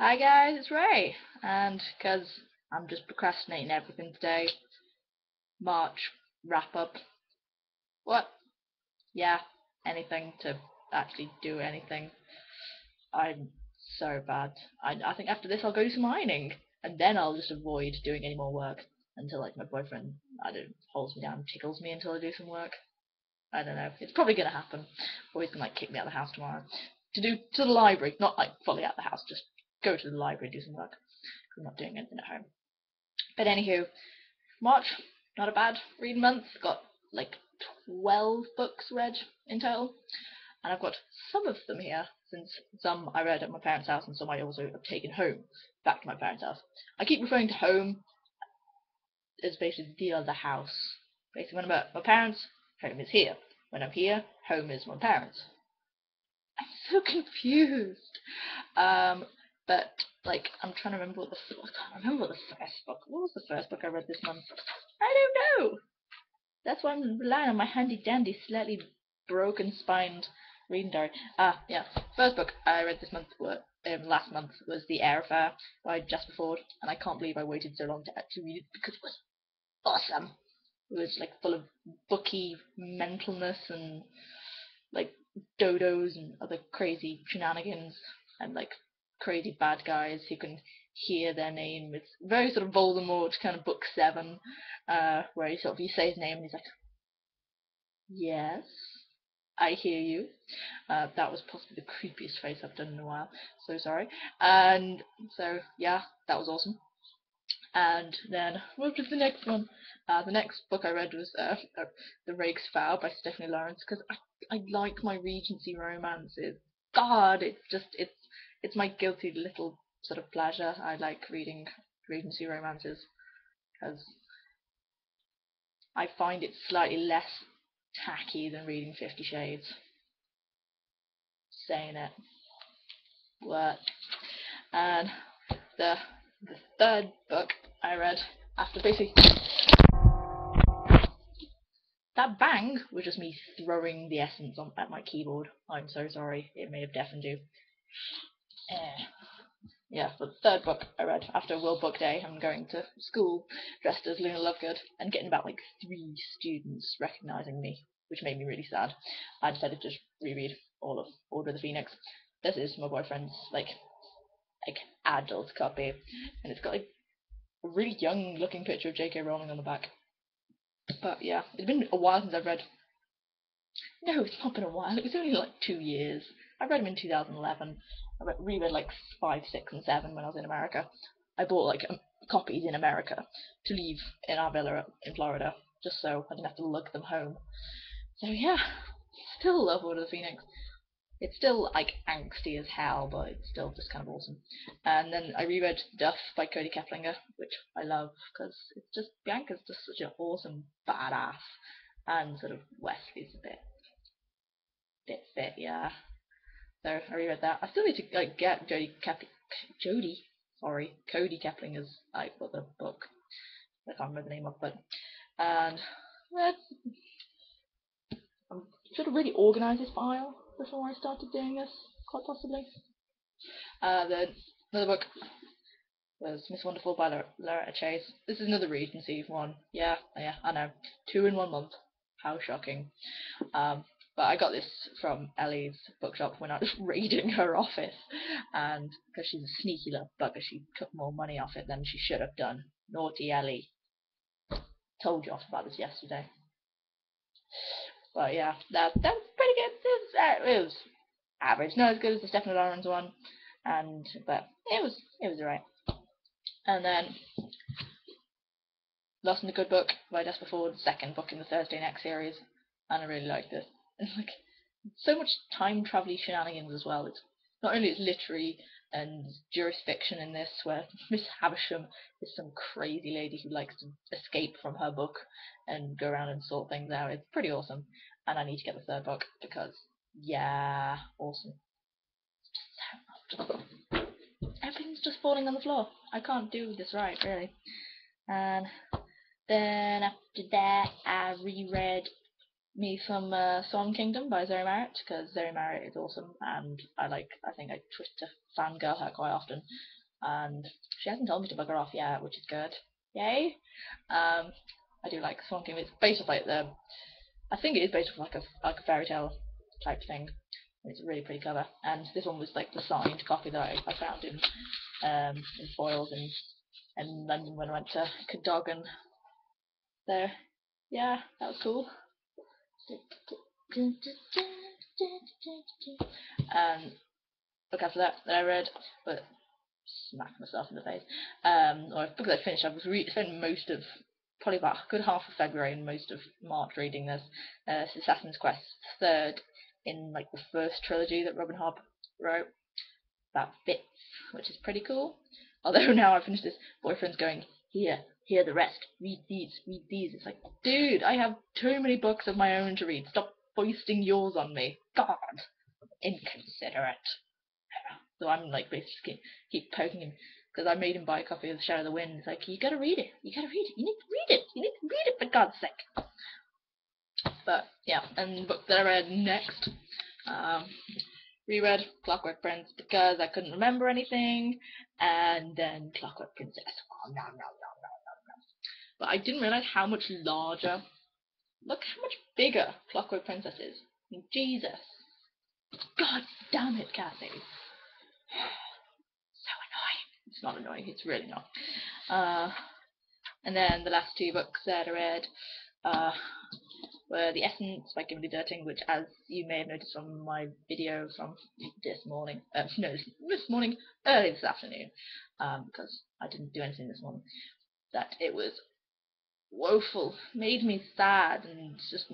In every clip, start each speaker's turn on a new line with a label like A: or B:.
A: Hi guys, it's Ray, and because I'm just procrastinating everything today, March wrap up. What? Yeah, anything to actually do anything. I'm so bad. I think after this I'll go do some ironing, and then I'll just avoid doing any more work until like my boyfriend, I don't know, holds me down and tickles me until I do some work. I don't know. It's probably gonna happen, or he's gonna like kick me out of the house tomorrow to the library, not like fully out of the house, just go to the library and do some work. I'm not doing anything at home. But anywho, March, not a bad reading month. Got like 12 books read in total, and I've got some of them here, since some I read at my parents' house and some I also have taken home, back to my parents' house. I keep referring to home as basically the other house. Basically, when I'm at my parents, home is here. When I'm here, home is my parents. I'm so confused. But like, I'm trying to remember what I can't remember what the first book. What was the first book I read this month? I don't know. That's why I'm relying on my handy dandy, slightly broken spined reading diary. Yeah. First book I read this month, last month, was The Eyre by Jasper Fforde, and I can't believe I waited so long to actually read it because it was awesome. It was like full of booky mentalness and like dodos and other crazy shenanigans and like crazy bad guys who can hear their name. It's very sort of Voldemort kind of book 7, where you say his name and he's like, yes, I hear you. That was possibly the creepiest face I've done in a while. So sorry. And so yeah, that was awesome. And then what was the next one? The next book I read was The Rake's Vow by Stephanie Lawrence, because I like my Regency romances. God, it's my guilty little sort of pleasure. I like reading Regency romances because I find it slightly less tacky than reading 50 Shades. Saying it. What? And the the third book I read after basically that bang was just me throwing the essence at my keyboard. I'm so sorry. It may have deafened you. Eh. Yeah, but the third book I read after World Book Day, I'm going to school dressed as Luna Lovegood and getting about like 3 students recognising me, which made me really sad. I decided to just reread all of Order of the Phoenix. This is my boyfriend's like adult copy, and it's got like a really young looking picture of J.K. Rowling on the back. But yeah, it's been a while since I've read. No, it's not been a while. It was only like 2 years. I read them in 2011. I reread like 5, 6, and 7 when I was in America. I bought like copies in America to leave in our villa in Florida, just so I didn't have to lug them home. So yeah, still love Order of the Phoenix. It's still like angsty as hell, but it's still just kind of awesome. And then I reread Duff by Kody Keplinger, which I love because it's just Bianca's just such an awesome badass, and sort of Wesley's a bit fit, yeah. So I reread that. I still need to like get Kody Keplinger's like other book. I can't remember the name of, but and that's I'm should have really organised this file before I started doing this, quite possibly. Then another book was Miss Wonderful by Loretta Chase. This is another Regency one. Yeah, I know. 2 in 1 month. How shocking. But I got this from Ellie's bookshop when I was raiding her office, and because she's a sneaky little bugger, she took more money off it than she should have done. Naughty Ellie. Told you off about this yesterday. But yeah, that was pretty good. It was average, not as good as the Stephanie Lawrence one, but it was alright. And then Lost in the Good Book by Jasper Fforde, second book in the Thursday Next series, and I really like this. And like so much time travel shenanigans as well. It's not only it's literary and jurisdiction in this, where Miss Havisham is some crazy lady who likes to escape from her book and go around and sort things out. It's pretty awesome, and I need to get the third book because yeah, awesome. Everything's just falling on the floor. I can't do this right, really. And then after that, I reread me some Swan Kingdom by Zoe Marriott, because Zoe Marriott is awesome, and I think I Twitter fangirl her quite often, and she hasn't told me to bugger off yet, which is good. Yay! I do like Swan Kingdom. It's based off I think it is based off like a fairy tale type thing. It's really pretty clever, and this one was like the signed copy that I found in foils in London when I went to Cadogan. So yeah, that was cool. Book after that I read, but smacked myself in the face. Or a book that I finished. I spent most of probably about a good half of February and most of March reading this. It's Assassin's Quest third in like the first trilogy that Robin Hobb wrote. About bits, which is pretty cool. Although now I've finished this, boyfriend's going, here the rest, read these. It's like, dude, I have too many books of my own to read. Stop foisting yours on me. God, inconsiderate. So I'm like basically keep poking him because I made him buy a copy of The Shadow of the Wind. It's like, you gotta read it. You need to read it for God's sake. But yeah, and the book that I read next, reread Clockwork Prince because I couldn't remember anything, and then Clockwork Princess. Oh, no. But I didn't realize how much larger, look how much bigger Clockwork Princess is. I mean, Jesus. God damn it, Cassie. So annoying. It's not annoying, it's really not. And then the last two books that I read were The Essence by Kimberly Derting, which, as you may have noticed from my video from this morning, early this afternoon, because I didn't do anything this morning, that it was woeful, made me sad, and just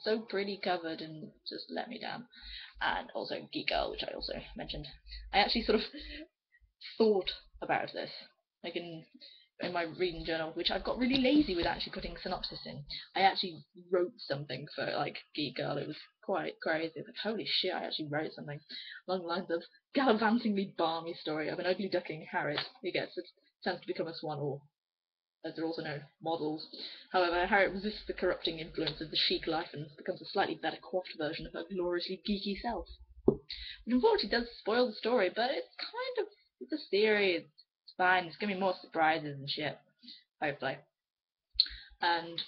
A: so pretty covered, and just let me down. And also Geek, which I also mentioned. I actually sort of thought about this, like in my reading journal, which I've got really lazy with actually putting synopsis in. I actually wrote something for like Geek Girl. It was quite crazy. Like, holy shit, I actually wrote something along the lines of gallivantingly balmy story of an ugly duckling, Harriet, who gets a chance to become a swan, or as they're also known, models. However, Harriet resists the corrupting influence of the chic life and becomes a slightly better coiffed version of her gloriously geeky self. Which unfortunately does spoil the story, but it's a series. It's fine. There's gonna be more surprises and shit, hopefully. And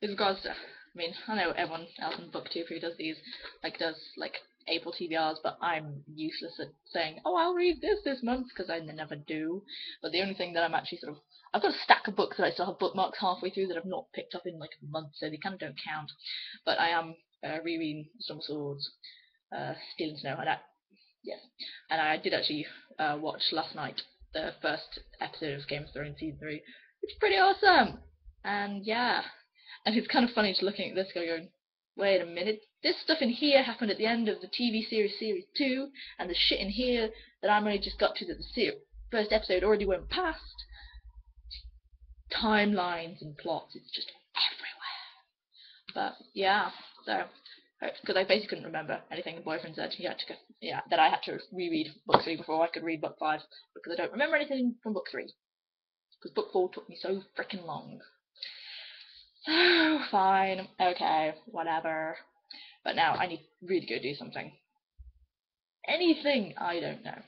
A: with regards to, I know everyone else in book 2 who does April TBRs, but I'm useless at saying, oh, I'll read this month, because I never do. But the only thing that I'm actually I've got a stack of books that I still have bookmarks halfway through that I've not picked up in like a month, so they kind of don't count. But I am rereading Storm Swords, Steel and Snow, and I did actually watch last night the first episode of Game of Thrones season 3, which is pretty awesome. And yeah, and it's kind of funny to looking at this going, wait a minute, this stuff in here happened at the end of the TV series 2, and the shit in here that I'm only just got to that the first episode already went past. Timelines and plots, it's just everywhere. But yeah, so because I basically couldn't remember anything the boyfriend said, that I had to reread book 3 before I could read book 5, because I don't remember anything from book 3, because book 4 took me so freaking long. So fine, okay, whatever. But now I need to really go do something. Anything, I don't know.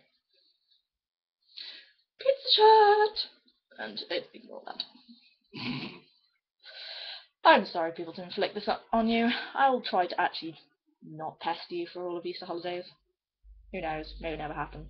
A: Pizza chat! And ignore that. I'm sorry, people, to inflict this on you. I will try to actually not pester you for all of Easter holidays. Who knows? Maybe it'll never happen.